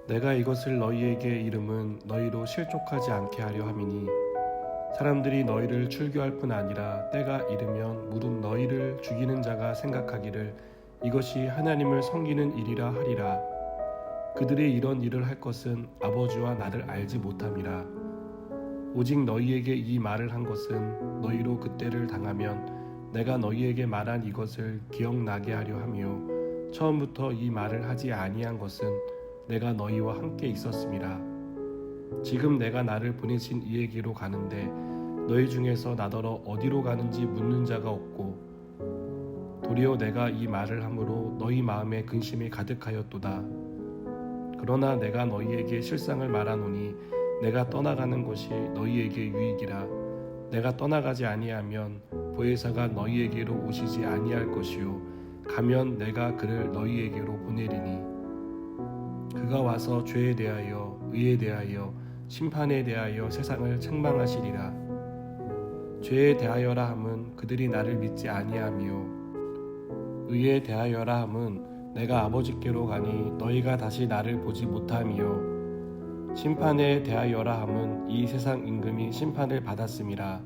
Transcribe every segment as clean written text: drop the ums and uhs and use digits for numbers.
내가 이것을 너희에게 이름은 너희로 실족하지 않게 하려 함이니 사람들이 너희를 출교할 뿐 아니라 때가 이르면 무릇 너희를 죽이는 자가 생각하기를 이것이 하나님을 섬기는 일이라 하리라. 그들이 이런 일을 할 것은 아버지와 나를 알지 못함이라. 오직 너희에게 이 말을 한 것은 너희로 그때를 당하면 내가 너희에게 말한 이것을 기억나게 하려 함이요 처음부터 이 말을 하지 아니한 것은 내가 너희와 함께 있었음이라. 지금 내가 나를 보내신 이에게로 가는데 너희 중에서 나더러 어디로 가는지 묻는 자가 없고 도리어 내가 이 말을 함으로 너희 마음에 근심이 가득하였도다. 그러나 내가 너희에게 실상을 말하노니 내가 떠나가는 것이 너희에게 유익이라. 내가 떠나가지 아니하면 보혜사가 너희에게로 오시지 아니할 것이요 가면 내가 그를 너희에게로 보내리니 그가 와서 죄에 대하여 의에 대하여 심판에 대하여 세상을 책망하시리라. 죄에 대하여라 함은 그들이 나를 믿지 아니하며 의에 대하여라 함은 내가 아버지께로 가니 너희가 다시 나를 보지 못하며 심판에 대하여라 함은 이 세상 임금이 심판을 받았음이라.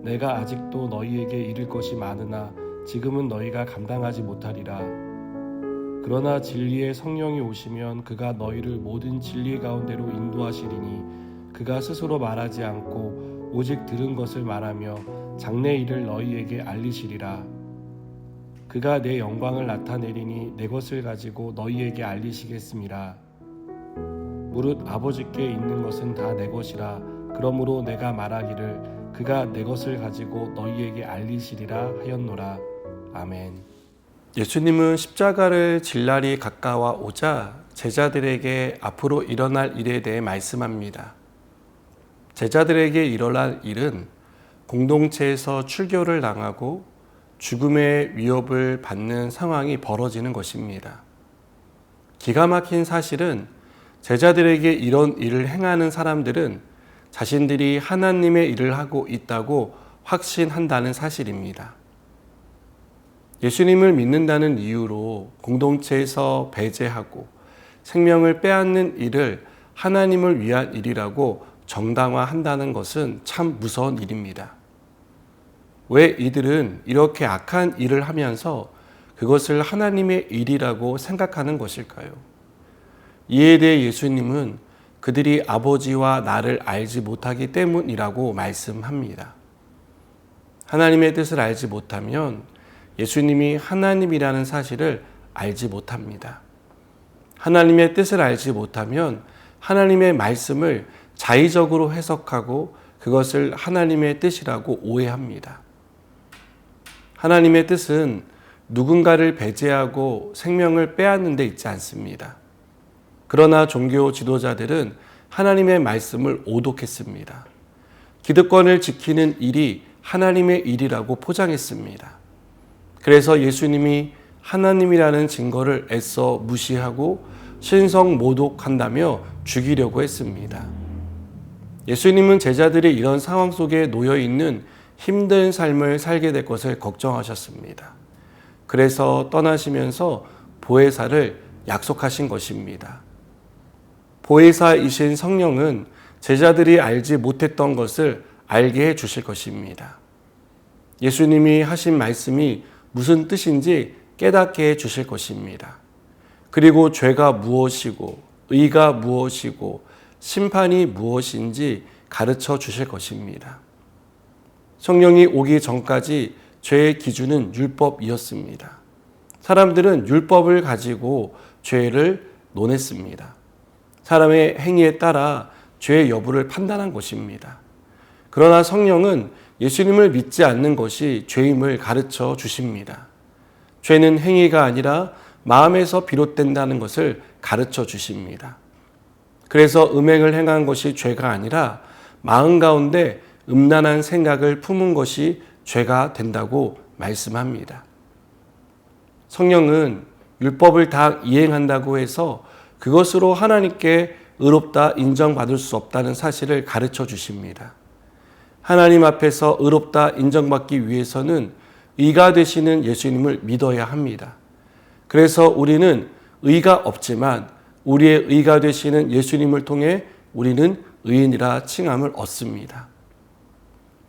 내가 아직도 너희에게 이를 것이 많으나 지금은 너희가 감당하지 못하리라. 그러나 진리의 성령이 오시면 그가 너희를 모든 진리 가운데로 인도하시리니 그가 스스로 말하지 않고 오직 들은 것을 말하며 장래 일을 너희에게 알리시리라. 그가 내 영광을 나타내리니 내 것을 가지고 너희에게 알리시겠음이라. 무릇 아버지께 있는 것은 다 내 것이라. 그러므로 내가 말하기를 그가 내 것을 가지고 너희에게 알리시리라 하였노라. 아멘. 예수님은 십자가를 질 날이 가까워 오자 제자들에게 앞으로 일어날 일에 대해 말씀합니다. 제자들에게 일어날 일은 공동체에서 출교를 당하고 죽음의 위협을 받는 상황이 벌어지는 것입니다. 기가 막힌 사실은 제자들에게 이런 일을 행하는 사람들은 자신들이 하나님의 일을 하고 있다고 확신한다는 사실입니다. 예수님을 믿는다는 이유로 공동체에서 배제하고 생명을 빼앗는 일을 하나님을 위한 일이라고 정당화한다는 것은 참 무서운 일입니다. 왜 이들은 이렇게 악한 일을 하면서 그것을 하나님의 일이라고 생각하는 것일까요? 이에 대해 예수님은 그들이 아버지와 나를 알지 못하기 때문이라고 말씀합니다. 하나님의 뜻을 알지 못하면 예수님이 하나님이라는 사실을 알지 못합니다. 하나님의 뜻을 알지 못하면 하나님의 말씀을 자의적으로 해석하고 그것을 하나님의 뜻이라고 오해합니다. 하나님의 뜻은 누군가를 배제하고 생명을 빼앗는 데 있지 않습니다. 그러나 종교 지도자들은 하나님의 말씀을 오독했습니다. 기득권을 지키는 일이 하나님의 일이라고 포장했습니다. 그래서 예수님이 하나님이라는 증거를 애써 무시하고 신성 모독한다며 죽이려고 했습니다. 예수님은 제자들이 이런 상황 속에 놓여 있는 힘든 삶을 살게 될 것을 걱정하셨습니다. 그래서 떠나시면서 보혜사를 약속하신 것입니다. 보혜사이신 성령은 제자들이 알지 못했던 것을 알게 해 주실 것입니다. 예수님이 하신 말씀이 무슨 뜻인지 깨닫게 해 주실 것입니다. 그리고 죄가 무엇이고 의가 무엇이고 심판이 무엇인지 가르쳐 주실 것입니다. 성령이 오기 전까지 죄의 기준은 율법이었습니다. 사람들은 율법을 가지고 죄를 논했습니다. 사람의 행위에 따라 죄의 여부를 판단한 것입니다. 그러나 성령은 예수님을 믿지 않는 것이 죄임을 가르쳐 주십니다. 죄는 행위가 아니라 마음에서 비롯된다는 것을 가르쳐 주십니다. 그래서 음행을 행한 것이 죄가 아니라 마음 가운데 음란한 생각을 품은 것이 죄가 된다고 말씀합니다. 성령은 율법을 다 이행한다고 해서 그것으로 하나님께 의롭다 인정받을 수 없다는 사실을 가르쳐 주십니다. 하나님 앞에서 의롭다 인정받기 위해서는 의가 되시는 예수님을 믿어야 합니다. 그래서 우리는 의가 없지만 우리의 의가 되시는 예수님을 통해 우리는 의인이라 칭함을 얻습니다.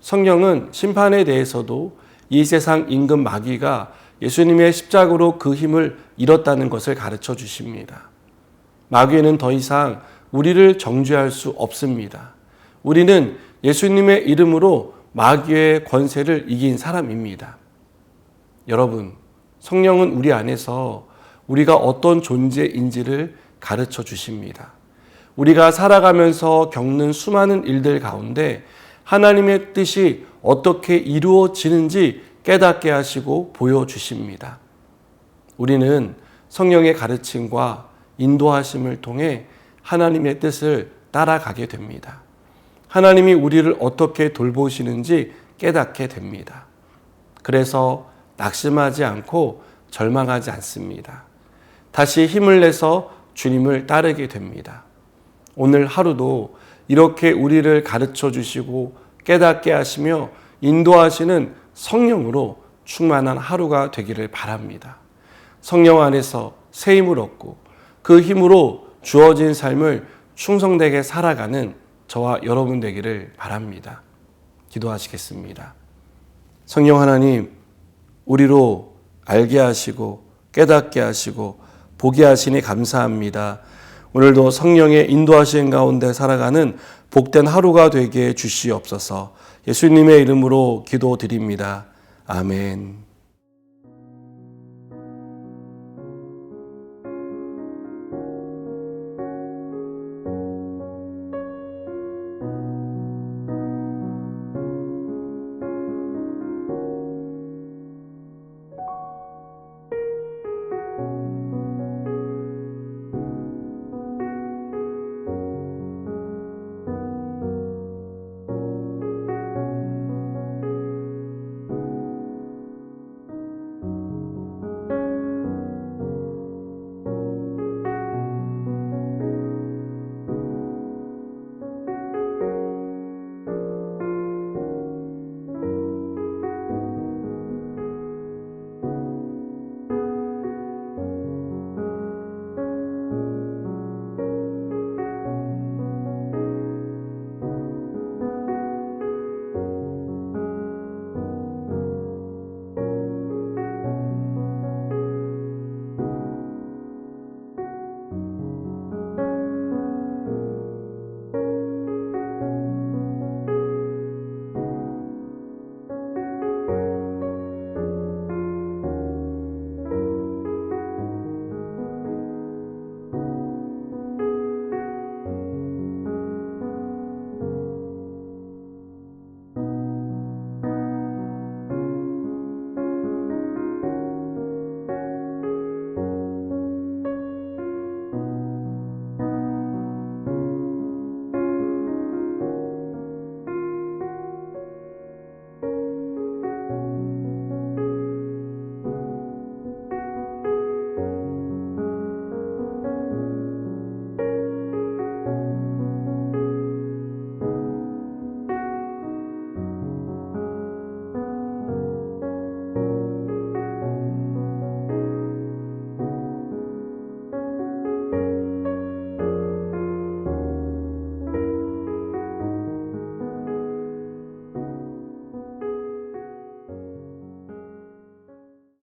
성경은 심판에 대해서도 이 세상 임금 마귀가 예수님의 십자가로 그 힘을 잃었다는 것을 가르쳐 주십니다. 마귀는 더 이상 우리를 정죄할 수 없습니다. 우리는 예수님의 이름으로 마귀의 권세를 이긴 사람입니다. 여러분, 성령은 우리 안에서 우리가 어떤 존재인지를 가르쳐 주십니다. 우리가 살아가면서 겪는 수많은 일들 가운데 하나님의 뜻이 어떻게 이루어지는지 깨닫게 하시고 보여주십니다. 우리는 성령의 가르침과 인도하심을 통해 하나님의 뜻을 따라가게 됩니다. 하나님이 우리를 어떻게 돌보시는지 깨닫게 됩니다. 그래서 낙심하지 않고 절망하지 않습니다. 다시 힘을 내서 주님을 따르게 됩니다. 오늘 하루도 이렇게 우리를 가르쳐 주시고 깨닫게 하시며 인도하시는 성령으로 충만한 하루가 되기를 바랍니다. 성령 안에서 새 힘을 얻고 그 힘으로 주어진 삶을 충성되게 살아가는 저와 여러분 되기를 바랍니다. 기도하시겠습니다. 성령 하나님, 우리로 알게 하시고 깨닫게 하시고 보게 하시니 감사합니다. 오늘도 성령의 인도하신 가운데 살아가는 복된 하루가 되게 해 주시옵소서. 예수님의 이름으로 기도드립니다. 아멘.